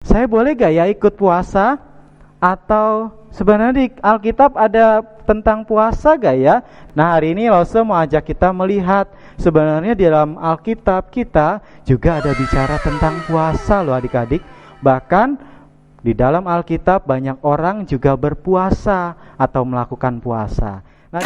saya boleh gak ya ikut puasa? Atau sebenarnya di Alkitab ada tentang puasa gak ya? Nah, hari ini Lose mau ajak kita melihat sebenarnya di dalam Alkitab kita juga ada bicara tentang puasa loh adik-adik. Bahkan di dalam Alkitab banyak orang juga berpuasa atau melakukan puasa. Nah,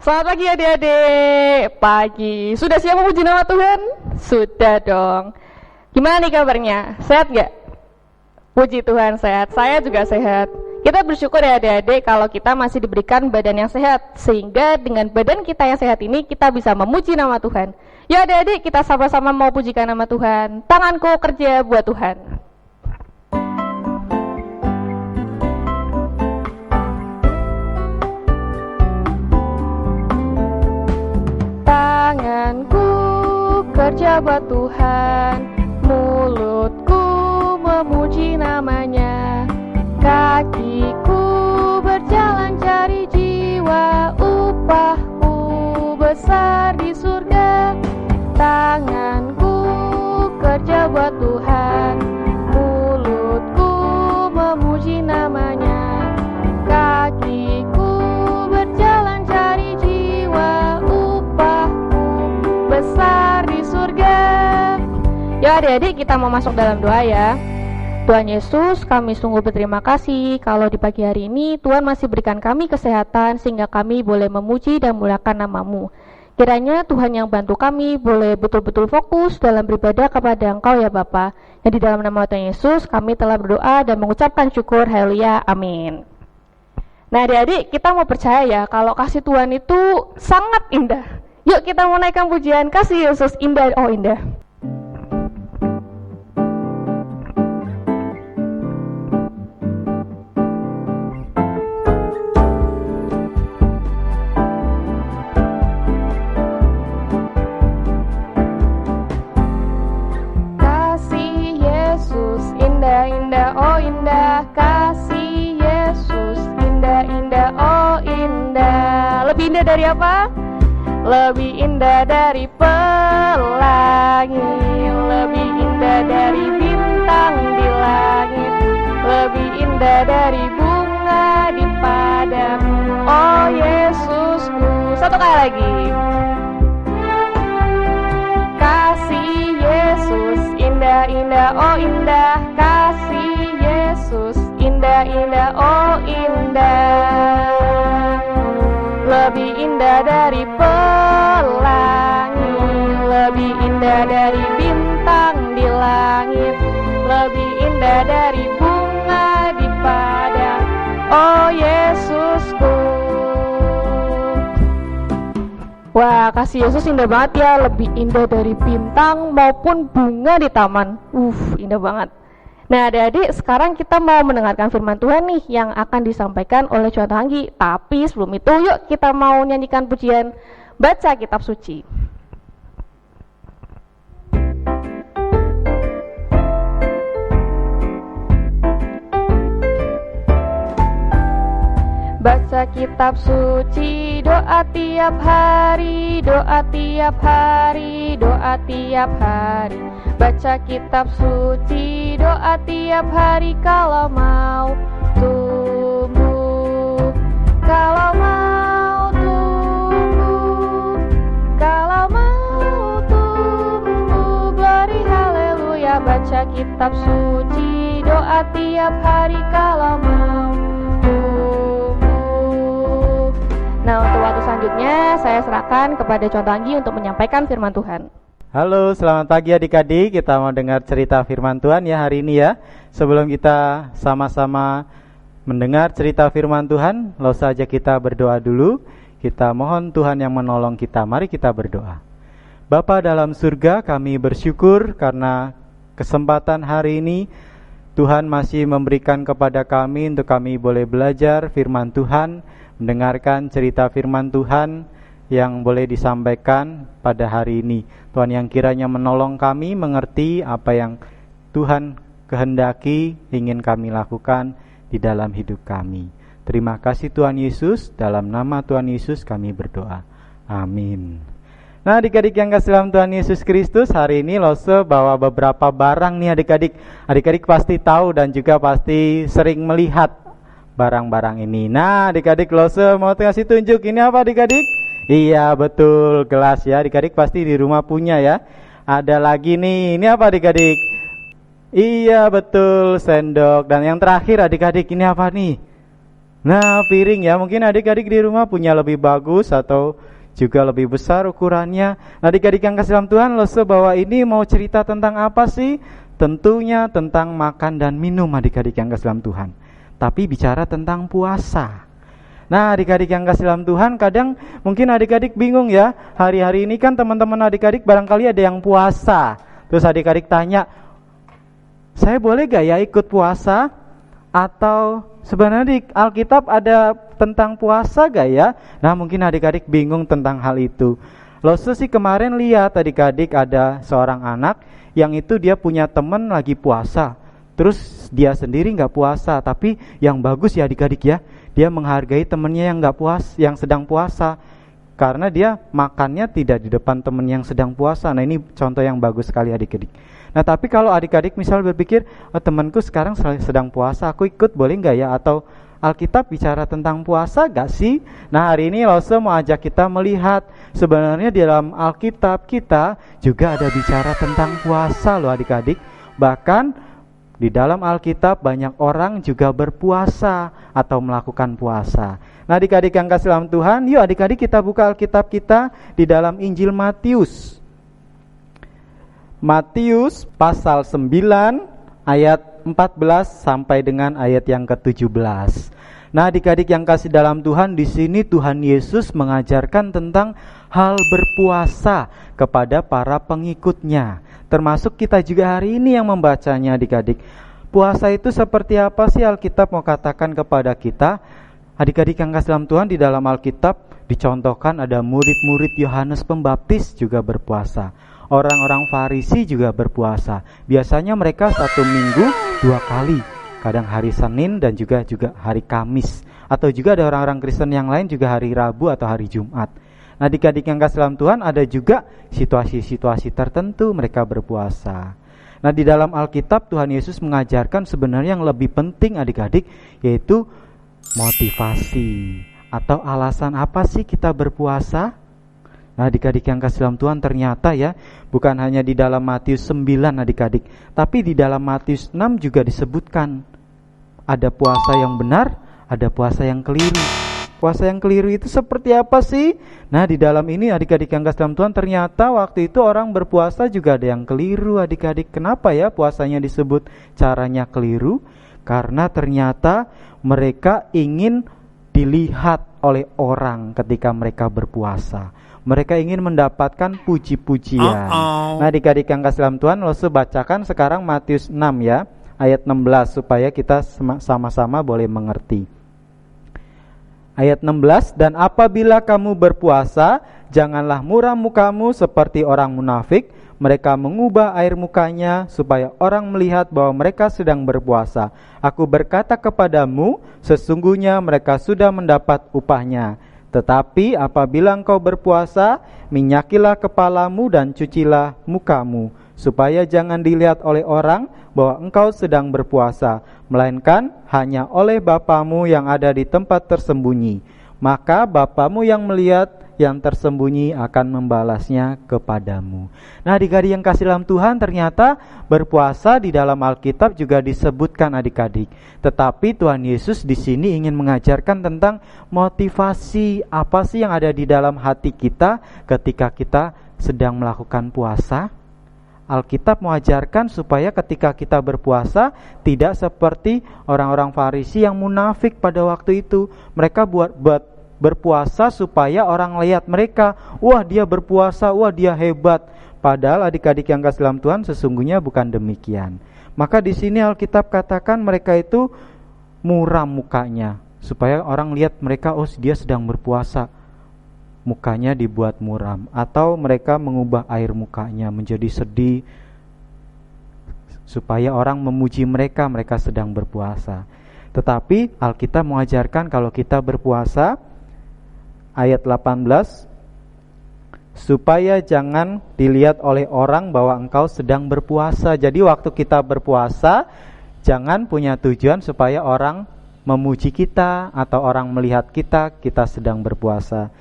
Selamat pagi adik-adik. Pagi. Sudah siap memuji nama Tuhan? Sudah dong. Gimana nih kabarnya? Sehat gak? Puji Tuhan sehat. Saya juga sehat. Kita bersyukur ya adik-adik kalau kita masih diberikan badan yang sehat. Sehingga dengan badan kita yang sehat ini kita bisa memuji nama Tuhan. Ya adik-adik, kita sama-sama mau pujikan nama Tuhan. Tanganku kerja buat Tuhan. Tanganku kerja buat Tuhan, mulutku memuji namanya, kakiku berjalan cari jiwa, upahku besar di surga. Tanganku kerja buat Tuhan, mulutku memuji namanya, kakiku berjalan cari jiwa, besar di surga. Ya adik-adik, kita mau masuk dalam doa ya. Tuhan Yesus, kami sungguh berterima kasih kalau di pagi hari ini Tuhan masih berikan kami kesehatan sehingga kami boleh memuji dan memuliakan nama-Mu. Kiranya Tuhan yang bantu kami boleh betul-betul fokus dalam beribadah kepada Engkau ya Bapa. Yang di dalam nama Tuhan Yesus kami telah berdoa dan mengucapkan syukur. Haleluya, amin. Nah adik-adik, kita mau percaya ya kalau kasih Tuhan itu sangat indah. Yuk kita mau naikkan pujian kasih Yesus indah, oh indah. Kasih Yesus indah, indah, oh indah. Kasih Yesus indah, indah, oh indah. Lebih indah dari apa? Lebih indah dari pelangi, lebih indah dari bintang di langit, lebih indah dari bunga di padang. Oh Yesusku. Satu kali lagi. Kasih Yesus indah, indah, oh indah. Kasih Yesus indah, indah, oh indah. Lebih indah dari pelangi, lebih indah dari bintang di langit, lebih indah dari bunga di padang. Oh Yesusku. Wah, kasih Yesus indah banget ya, lebih indah dari bintang maupun bunga di taman. Indah banget. Nah adik-adik, sekarang kita mau mendengarkan firman Tuhan nih yang akan disampaikan oleh Contoh Anggi. Tapi sebelum itu yuk kita mau nyanyikan pujian Baca Kitab Suci. Baca kitab suci, doa tiap hari, doa tiap hari, doa tiap hari. Baca kitab suci, doa tiap hari kalau mau tumbuh, kalau mau tumbuh, kalau mau tumbuh. Glory haleluya. Baca kitab suci, doa tiap hari kalau mau tumbuh. Nah, untuk waktu selanjutnya saya serahkan kepada Contoh Anggi untuk menyampaikan firman Tuhan. Halo, selamat pagi adik-adik. Kita mau dengar cerita firman Tuhan ya hari ini ya. Sebelum kita sama-sama mendengar cerita firman Tuhan, langsung saja kita berdoa dulu. Kita mohon Tuhan yang menolong kita. Mari kita berdoa. Bapa dalam surga, kami bersyukur karena kesempatan hari ini Tuhan masih memberikan kepada kami untuk kami boleh belajar firman Tuhan, mendengarkan cerita firman Tuhan yang boleh disampaikan pada hari ini. Tuhan yang kiranya menolong kami mengerti apa yang Tuhan kehendaki ingin kami lakukan di dalam hidup kami. Terima kasih Tuhan Yesus, dalam nama Tuhan Yesus kami berdoa. Amin. Nah, adik-adik yang kasih dalam Tuhan Yesus Kristus, hari ini Lose bawa beberapa barang nih adik-adik. Adik-adik pasti tahu dan juga pasti sering melihat barang-barang ini. Nah, adik-adik Lose mau kasih tunjuk, ini apa adik-adik? Iya betul, gelas ya. Adik-adik pasti di rumah punya ya. Ada lagi nih, ini apa adik-adik? Iya betul, sendok. Dan yang terakhir adik-adik, ini apa nih? Nah, piring ya. Mungkin adik-adik di rumah punya lebih bagus atau juga lebih besar ukurannya. Nah, adik-adik yang kasih dalam Tuhan, Lose bahwa ini mau cerita tentang apa sih? Tentunya tentang makan dan minum adik-adik yang kasih dalam Tuhan. Tapi bicara tentang puasa. Nah, adik-adik yang kasih dalam Tuhan, kadang mungkin adik-adik bingung ya. Hari-hari ini kan teman-teman adik-adik barangkali ada yang puasa. Terus adik-adik tanya, saya boleh gak ya ikut puasa? Atau sebenarnya di Alkitab ada tentang puasa gak ya? Nah, mungkin adik-adik bingung tentang hal itu. Lose sih kemarin lihat adik-adik ada seorang anak yang itu dia punya teman lagi puasa. Terus dia sendiri gak puasa, tapi yang bagus ya adik-adik ya, dia menghargai temannya yang gak puas, yang sedang puasa, karena dia makannya tidak di depan teman yang sedang puasa. Nah, ini contoh yang bagus sekali adik-adik. Nah, tapi kalau adik-adik misal berpikir, oh, temanku sekarang sedang puasa, aku ikut boleh gak ya? Atau Alkitab bicara tentang puasa gak sih? Nah, hari ini Lose mau ajak kita melihat sebenarnya di dalam Alkitab kita juga ada bicara tentang puasa loh adik-adik. Bahkan di dalam Alkitab banyak orang juga berpuasa atau melakukan puasa. Nah, adik-adik yang kasih dalam Tuhan, yuk adik-adik kita buka Alkitab kita di dalam Injil Matius. Matius pasal 9 ayat 14 sampai dengan ayat yang ke-17. Nah, adik-adik yang kasih dalam Tuhan, di sini Tuhan Yesus mengajarkan tentang hal berpuasa kepada para pengikutnya. Termasuk kita juga hari ini yang membacanya adik-adik. Puasa itu seperti apa sih Alkitab mau katakan kepada kita? Adik-adik yang kasih dalam Tuhan, di dalam Alkitab dicontohkan ada murid-murid Yohanes Pembaptis juga berpuasa. Orang-orang Farisi juga berpuasa. Biasanya mereka 1 minggu 2 kali. Kadang hari Senin dan juga hari Kamis. Atau juga ada orang-orang Kristen yang lain juga hari Rabu atau hari Jumat. Nah, adik-adik yang kasih dalam Tuhan, ada juga situasi-situasi tertentu mereka berpuasa. Nah, di dalam Alkitab Tuhan Yesus mengajarkan sebenarnya yang lebih penting adik-adik, yaitu motivasi. Atau alasan apa sih kita berpuasa? Nah, adik-adik yang kasih dalam Tuhan, ternyata ya, bukan hanya di dalam Matius 9 adik-adik, tapi di dalam Matius 6 juga disebutkan ada puasa yang benar, ada puasa yang keliru. Puasa yang keliru itu seperti apa sih? Nah, di dalam ini adik-adik yang kasih dalam Tuhan, ternyata waktu itu orang berpuasa juga ada yang keliru adik-adik. Kenapa ya puasanya disebut caranya keliru? Karena ternyata mereka ingin dilihat oleh orang ketika mereka berpuasa. Mereka ingin mendapatkan puji-pujian. Nah, adik-adik yang kasih dalam Tuhan, Lose bacakan sekarang Matius 6 ya, ayat 16 supaya kita sama-sama boleh mengerti. Ayat 16, dan apabila kamu berpuasa, janganlah muram mukamu seperti orang munafik. Mereka mengubah air mukanya supaya orang melihat bahwa mereka sedang berpuasa. Aku berkata kepadamu, sesungguhnya mereka sudah mendapat upahnya. Tetapi apabila engkau berpuasa, minyakilah kepalamu dan cucilah mukamu, supaya jangan dilihat oleh orang bahwa engkau sedang berpuasa, melainkan hanya oleh Bapamu yang ada di tempat tersembunyi. Maka Bapamu yang melihat yang tersembunyi akan membalasnya kepadamu. Nah, adik-adik yang kasih dalam Tuhan, ternyata berpuasa di dalam Alkitab juga disebutkan adik-adik. Tetapi Tuhan Yesus di sini ingin mengajarkan tentang motivasi apa sih yang ada di dalam hati kita ketika kita sedang melakukan puasa. Alkitab mengajarkan supaya ketika kita berpuasa tidak seperti orang-orang Farisi yang munafik pada waktu itu. Mereka buat berpuasa supaya orang lihat mereka, wah dia berpuasa, wah dia hebat. Padahal adik-adik yang kasih dalam Tuhan, sesungguhnya bukan demikian. Maka di sini Alkitab katakan mereka itu muram mukanya, supaya orang lihat mereka, oh dia sedang berpuasa, mukanya dibuat muram. Atau mereka mengubah air mukanya menjadi sedih, supaya orang memuji mereka, mereka sedang berpuasa. Tetapi Alkitab mengajarkan kalau kita berpuasa, ayat 18, supaya jangan dilihat oleh orang bahwa engkau sedang berpuasa. Jadi waktu kita berpuasa, jangan punya tujuan supaya orang memuji kita atau orang melihat kita sedang berpuasa.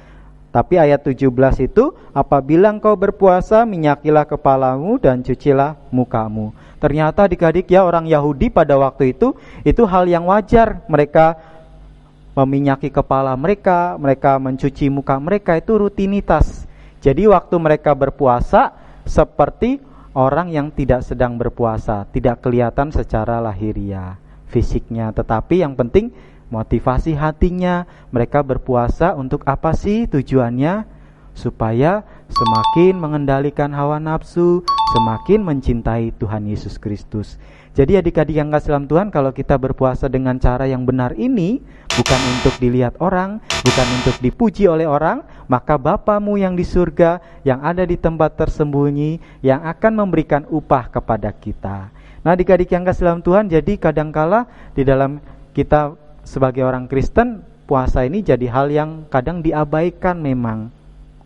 Tapi ayat 17 itu, apabila engkau berpuasa, minyakilah kepalamu dan cucilah mukamu. Ternyata adik-adik ya, orang Yahudi pada waktu itu hal yang wajar. Mereka meminyaki kepala mereka, mereka mencuci muka mereka, itu rutinitas. Jadi waktu mereka berpuasa seperti orang yang tidak sedang berpuasa, tidak kelihatan secara lahiriah, fisiknya, tetapi yang penting motivasi hatinya. Mereka berpuasa untuk apa sih tujuannya? Supaya semakin mengendalikan hawa nafsu, semakin mencintai Tuhan Yesus Kristus. Jadi adik-adik yang kasih dalam Tuhan, kalau kita berpuasa dengan cara yang benar ini, bukan untuk dilihat orang, bukan untuk dipuji oleh orang, maka Bapamu yang di surga, yang ada di tempat tersembunyi, yang akan memberikan upah kepada kita. Nah adik-adik yang kasih dalam Tuhan, jadi kadangkala di dalam kita sebagai orang Kristen, puasa ini jadi hal yang kadang diabaikan memang.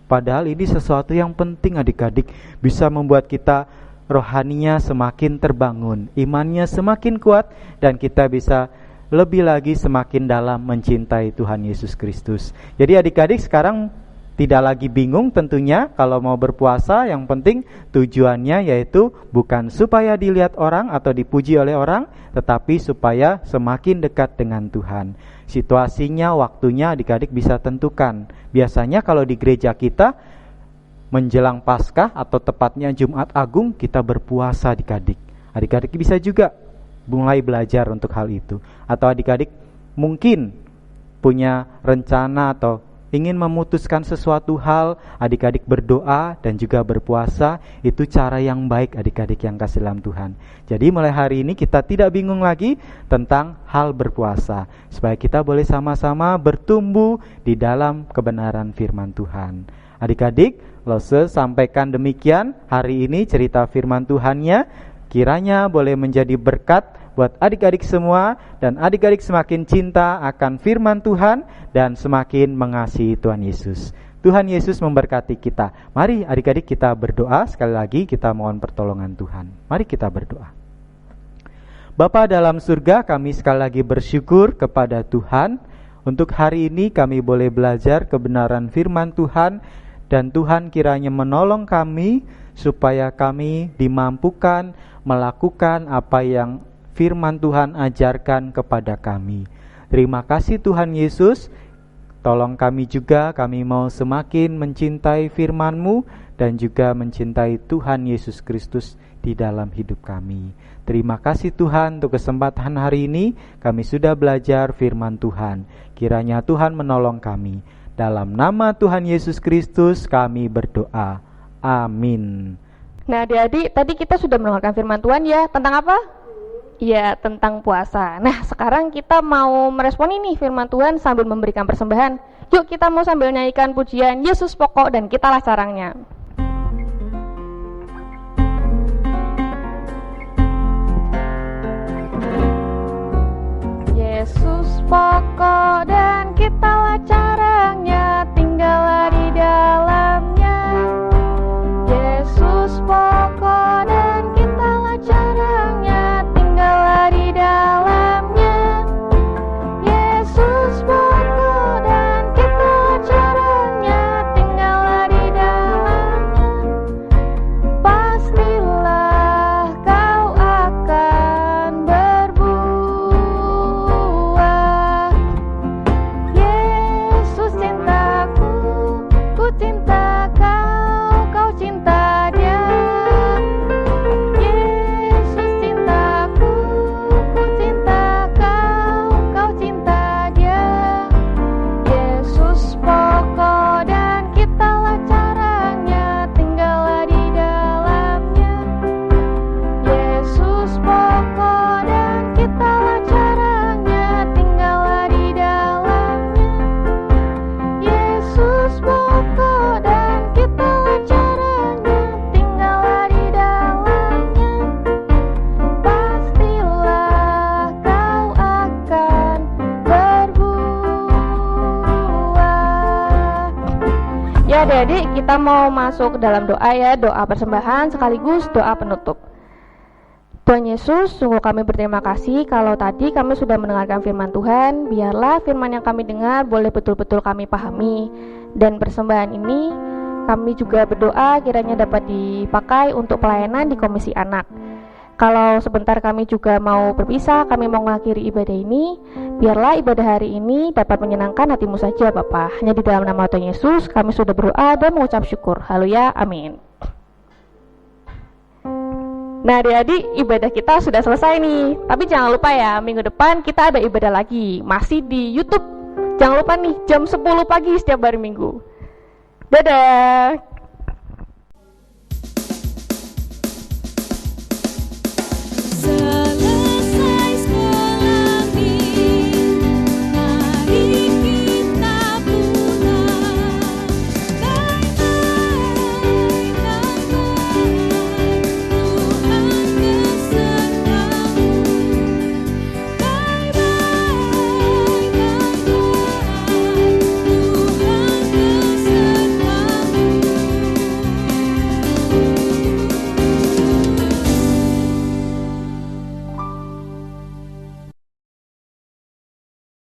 Padahal ini sesuatu yang penting adik-adik, bisa membuat kita rohaninya semakin terbangun, imannya semakin kuat, dan kita bisa lebih lagi semakin dalam mencintai Tuhan Yesus Kristus. Jadi adik-adik sekarang tidak lagi bingung tentunya kalau mau berpuasa, yang penting tujuannya yaitu bukan supaya dilihat orang atau dipuji oleh orang, tetapi supaya semakin dekat dengan Tuhan. Situasinya, waktunya adik-adik bisa tentukan. Biasanya kalau di gereja kita menjelang Paskah atau tepatnya Jumat Agung kita berpuasa adik-adik. Adik-adik bisa juga mulai belajar untuk hal itu. Atau adik-adik mungkin punya rencana atau ingin memutuskan sesuatu hal, adik-adik berdoa dan juga berpuasa, itu cara yang baik adik-adik yang kasih dalam Tuhan. Jadi mulai hari ini kita tidak bingung lagi tentang hal berpuasa, supaya kita boleh sama-sama bertumbuh di dalam kebenaran firman Tuhan. Adik-adik, Lose sampaikan demikian hari ini cerita firman Tuhannya, kiranya boleh menjadi berkat buat adik-adik semua, dan adik-adik semakin cinta akan firman Tuhan dan semakin mengasihi Tuhan Yesus. Tuhan Yesus memberkati kita. Mari adik-adik kita berdoa. Sekali lagi kita mohon pertolongan Tuhan. Mari kita berdoa. Bapa dalam surga, kami sekali lagi bersyukur kepada Tuhan. Untuk hari ini kami boleh belajar kebenaran firman Tuhan, dan Tuhan kiranya menolong kami supaya kami dimampukan melakukan apa yang firman Tuhan ajarkan kepada kami. Terima kasih Tuhan Yesus. Tolong kami juga, kami mau semakin mencintai firman-Mu dan juga mencintai Tuhan Yesus Kristus di dalam hidup kami. Terima kasih Tuhan untuk kesempatan hari ini. Kami sudah belajar firman Tuhan. Kiranya Tuhan menolong kami. Dalam nama Tuhan Yesus Kristus kami berdoa. Amin. Nah adik-adik, tadi kita sudah mendengarkan firman Tuhan ya. Tentang apa? Ya, tentang puasa. Nah, sekarang kita mau merespon ini firman Tuhan sambil memberikan persembahan. Yuk kita mau sambil nyanyikan pujian Yesus pokok dan kitalah sarangnya. Yesus pokok dan kitalah carangnya, tinggallah di dalamnya. Yesus pokok dan kitalah carangnya, tinggallah di dalamnya. Yesus pokok dan kitalah carangnya, tinggallah di dalamnya. kita mau masuk ke dalam doa ya, doa persembahan sekaligus doa penutup. Tuhan Yesus, sungguh kami berterima kasih kalau tadi kami sudah mendengarkan firman Tuhan. Biarlah firman yang kami dengar boleh betul-betul kami pahami. Dan persembahan ini kami juga berdoa kiranya dapat dipakai untuk pelayanan di Komisi Anak. Kalau sebentar kami juga mau berpisah, kami mau mengakhiri ibadah ini, biarlah ibadah hari ini dapat menyenangkan hatimu saja Bapa. Hanya di dalam nama Tuhan Yesus kami sudah berdoa dan mengucap syukur. Haleluya, amin. Nah adik-adik, ibadah kita sudah selesai nih. Tapi jangan lupa ya, minggu depan kita ada ibadah lagi, masih di YouTube. Jangan lupa nih, jam 10 pagi setiap hari Minggu. Dadah.